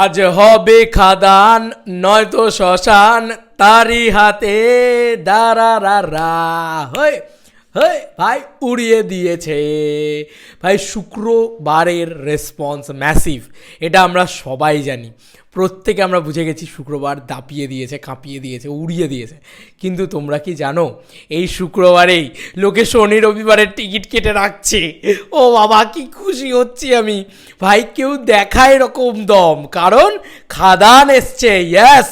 আজ হবে খাদান নয়তো শ্মশান, তারি হাতে দাঁড়া হয়ে হয়ে ভাই উড়িয়ে দিয়েছে ভাই। শুক্রবারের রেসপন্স ম্যাসিভ, এটা আমরা সবাই জানি। প্রত্যেকে আমরা বুঝে গেছি শুক্রবার দাপিয়ে দিয়েছে, কাঁপিয়ে দিয়েছে, উড়িয়ে দিয়েছে। কিন্তু তোমরা কি জানো এই শুক্রবারেই লোকে শনি রবিবারের টিকিট কেটে রাখছে। ও বাবা কি খুশি হচ্ছি আমি ভাই। কেউ দেখায় এরকম দম, কারণ খাদান এসছে। ইয়েস,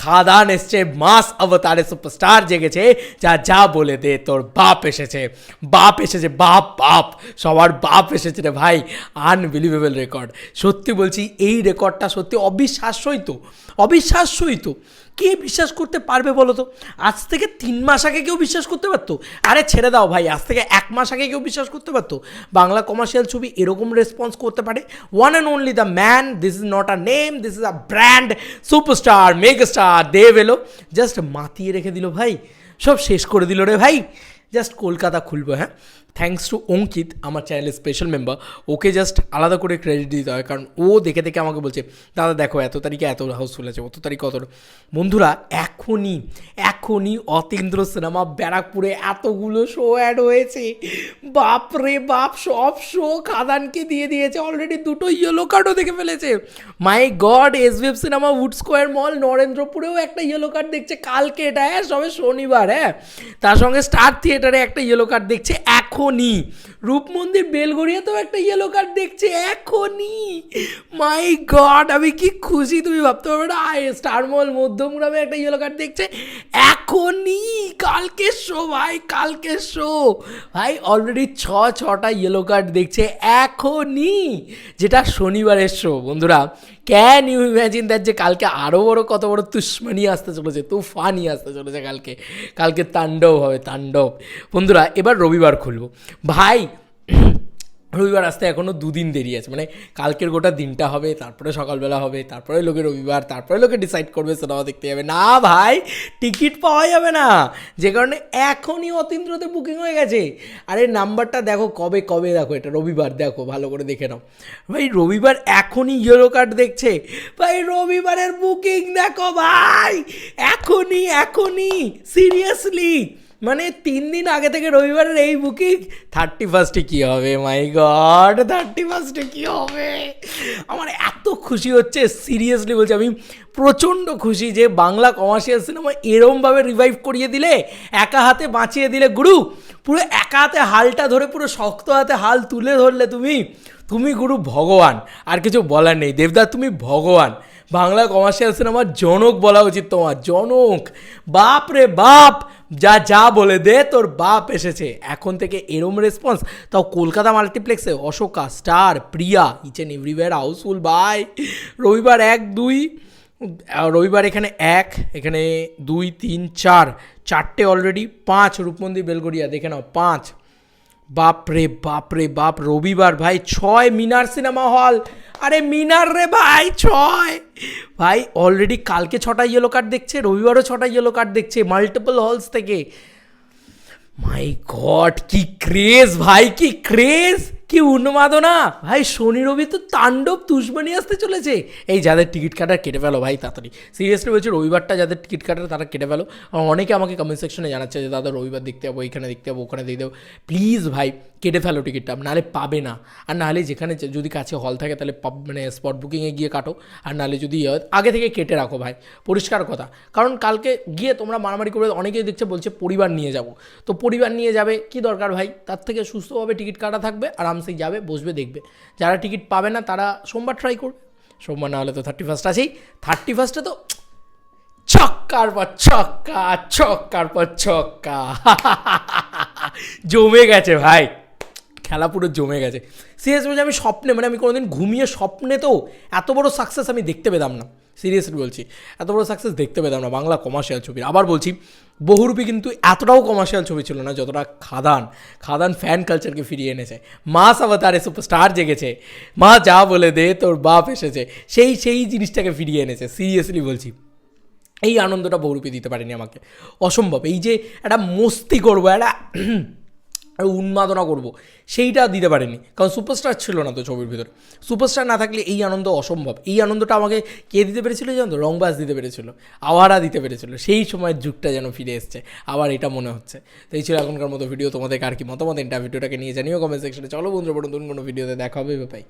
খাদান এসছে, মাস অবতারে সুপারস্টার জেগেছে। যা যা বলে দে তোর বাপ এসেছে, বাপ এসেছে, বাপ বাপ সবার বাপ এসেছে রে ভাই। আনবিলিভেবল রেকর্ড, সত্যি বলছি। এই রেকর্ডটা সত্যি অবিশ্বাস্যই তো, অবিশ্বাস্যই তো। কে বিশ্বাস করতে পারবে বলো তো? আজ থেকে 3 মাস আগে কেউ বিশ্বাস করতে পারতো? আরে ছেড়ে দাও ভাই, আজ থেকে 1 মাস আগে কেউ বিশ্বাস করতে পারতো বাংলা কমার্শিয়াল ছবি এরকম রেসপন্স করতে পারে? One and only the man, this is not a name, this is a brand, superstar, megastar Dev এলো, জাস্ট মাতিয়ে রেখে দিল ভাই, সব শেষ করে দিল রে ভাই। জাস্ট কলকাতা খুলবো। হ্যাঁ, থ্যাঙ্কস টু অঙ্কিত, আমার চ্যানেলের স্পেশাল মেম্বার। ওকে জাস্ট আলাদা করে ক্রেডিট দিতে হয়, কারণ ও দেখে দেখে আমাকে বলছে দাদা দেখো এত তারিখে এত হাউসফুল আছে, অত তারিখে অত। বন্ধুরা এখনই অতীন্দ্র সিনেমা ব্যারাকপুরে এতগুলো শো অ্যাড হয়েছে, বাপরে বাপ, সব শো খাদানকে দিয়ে দিয়েছে। অলরেডি 2টো ইয়েলো কার্ডও দেখে ফেলেছে। My god, SVF cinema, Wood Square mall, নরেন্দ্রপুরেও একটা ইয়েলো কার্ড দেখছে কালকে। এটা হ্যাঁ সবে শনিবার। হ্যাঁ, তার সঙ্গে স্টার থিয়েটারে একটা ইয়েলো কার্ড দেখছে এখনই। রূপমন্দির বেলগড়িয়াতেও একটা ইয়েলো কার্ড দেখছে এখনই। মাই গড, আমি কি খুশি তুমি ভাবতে পারবে না। স্টার মল মধ্যমগ্রামে একটা ইয়েলো কার্ড দেখছে এখনই। কালকে শো ভাই, কালকে শো ভাই। অলরেডি 6টা ইয়েলো কার্ড দেখছে এখনই, যেটা শনিবারের শো। বন্ধুরা, ক্যান ইউ ইম্যাজিন দ্যাট যে কালকে আরও বড় কত বড় তুষ্মানি আসতে চলেছে, তুফানি আসতে চলেছে কালকে তাণ্ডব হবে, তাণ্ডব। বন্ধুরা, এবার রবিবার খুলবো ভাই। রবিবার আসতে এখনও 2 দিন দেরি আছে, মানে কালকের গোটা দিনটা হবে, তারপরে সকালবেলা হবে, তারপরে লোকে রবিবার, তারপরে লোকে ডিসাইড করবে সিনেমা দেখতে যাবে। না ভাই, টিকিট পাওয়া যাবে না, যে কারণে এখনই অতীন্দ্রতে বুকিং হয়ে গেছে। আরে নাম্বারটা দেখো কবে কবে, দেখো এটা রবিবার, দেখো ভালো করে দেখে নাও ভাই। রবিবার এখনই ইয়েলো কার্ড দেখছে ভাই, রবিবারের বুকিং দেখো ভাই, এখনই সিরিয়াসলি। মানে 3 দিন আগে থেকে রবিবারের এই বুকিং। 31স্টে কী হবে? মাই গড, 31স্টে কী হবে? আমার এত খুশি হচ্ছে, সিরিয়াসলি বলছি, আমি প্রচণ্ড খুশি যে বাংলা কমার্শিয়াল সিনেমা এরমভাবে রিভাইভ করিয়ে দিলে, একা হাতে বাঁচিয়ে দিলে গুরু। পুরো একা হাতে হালটা ধরে, পুরো শক্ত হাতে হাল তুলে ধরলে তুমি গুরু ভগবান। আর কিছু বলার নেই দেবদা, তুমি ভগবান। বাংলা কমার্শিয়াল সিনেমার জনক বলা উচিত তোমার, জনক। বাপ রে বাপ, যা বলে দে তোর বাপ এসেছে। এখন থেকে এরম রেসপন্স, তাও কলকাতা মাল্টিপ্লেক্সে, Ashoka, Star, Priya, each and everywhere housefull ভাই। রবিবার 1, 2, রবিবার এখানে 1, এখানে 2, 3, 4, 4টে অলরেডি, 5 রূপমন্দির বেলগড়িয়া, দেখে নাও 5। বাপরে বাপ, রবিবার ভাই 6 মিনার সিনেমা হল। আরে মিনার রে ভাই, 6 ভাই। অলরেডি কালকে 6টা ইয়েলো কার্ড দেখছে, রবিবারও 6টা ইয়েলো কার্ড দেখছে মাল্টিপল হলস থেকে। মাই গড, কি ক্রেজ ভাই, কি ক্রেজ, কি উন্মাদনা ভাই। শনি রবি তো তাণ্ডব তুষবানি আসতে চলেছে। এই যাদের টিকিট কাটার কেটে ফেলো ভাই তাড়াতাড়ি, সিরিয়াসলি বলছি। রবিবারটা যাদের টিকিট কাটার তারা কেটে ফেলো। অনেকে আমাকে কমেন্ট সেকশনে জানাচ্ছে যে দাদা রবিবার দেখতে যাবো, এখানে দেখতে যাবো, ওখানে দেখতে যাবো। প্লিজ ভাই কেটে ফেলো টিকিটটা, নাহলে পাবে না। আর নাহলে যেখানে যদি কাছে হল থাকে তাহলে মানে স্পট বুকিংয়ে গিয়ে কাটো, আর নাহলে যদি আগে থেকে কেটে রাখো ভাই, পরিষ্কার কথা। কারণ কালকে গিয়ে তোমরা মারামারি করবে। অনেকেই দেখছে বলছে পরিবার নিয়ে যাব, তো পরিবার নিয়ে যাবে কি দরকার ভাই? তার থেকে সুস্থভাবে টিকিট কাটা থাকবে, আরামসে যাবে, বসবে, দেখবে। যারা টিকিট পাবে না তারা সোমবার ট্রাই করবে। সোমবার না হলে তো 31 আছেই। 31-এ তো ছক্কার পর ছক্কা জমে গেছে ভাই, খেলা পুরো জমে গেছে। সিরিয়াস বলছি, আমি স্বপ্নে, মানে আমি কোনোদিন ঘুমিয়ে স্বপ্নে তো এত বড় সাকসেস আমি দেখতে পেতাম না। সিরিয়াসলি বলছি, এত বড় সাকসেস দেখতে পেতাম না বাংলা কমার্শিয়াল ছবির। আবার বলছি, বহুরূপী কিন্তু এতটাও কমার্শিয়াল ছবি ছিল না যতটা খাদান ফ্যান কালচারকে ফিরিয়ে এনেছে। মাস অবতারে সুপারস্টার জেগেছে, মা যা বলে দে তোর বাপ এসেছে, সেই জিনিসটাকে ফিরিয়ে এনেছে। সিরিয়াসলি বলছি, এই আনন্দটা বহুরূপী দিতে পারেনি আমাকে, অসম্ভব। এই যে একটা মস্তি করবো, একটা উন্মাদনা করবো, সেইটা দিতে পারেনি, কারণ সুপারস্টার ছিল না তো ছবির ভিতরে। সুপারস্টার না থাকলে এই আনন্দ অসম্ভব। এই আনন্দটা আমাকে কে দিতে পেরেছিল জানো তো? রংবাজ দিতে পেরেছিল, আওয়ারা দিতে পেরেছিল। সেই সময়ের যুগটা যেন ফিরে এসছে, আবার এটা মনে হচ্ছে। তো এই ছিল এখনকার মতো ভিডিও। তোমাদের আর কি মতামত এটা ভিডিওটাকে নিয়ে জানিও কমেন্ট সেকশনে। চলো বন্ধুরা, বড় নতুন কোনো ভিডিওতে দেখা হবে, বাই।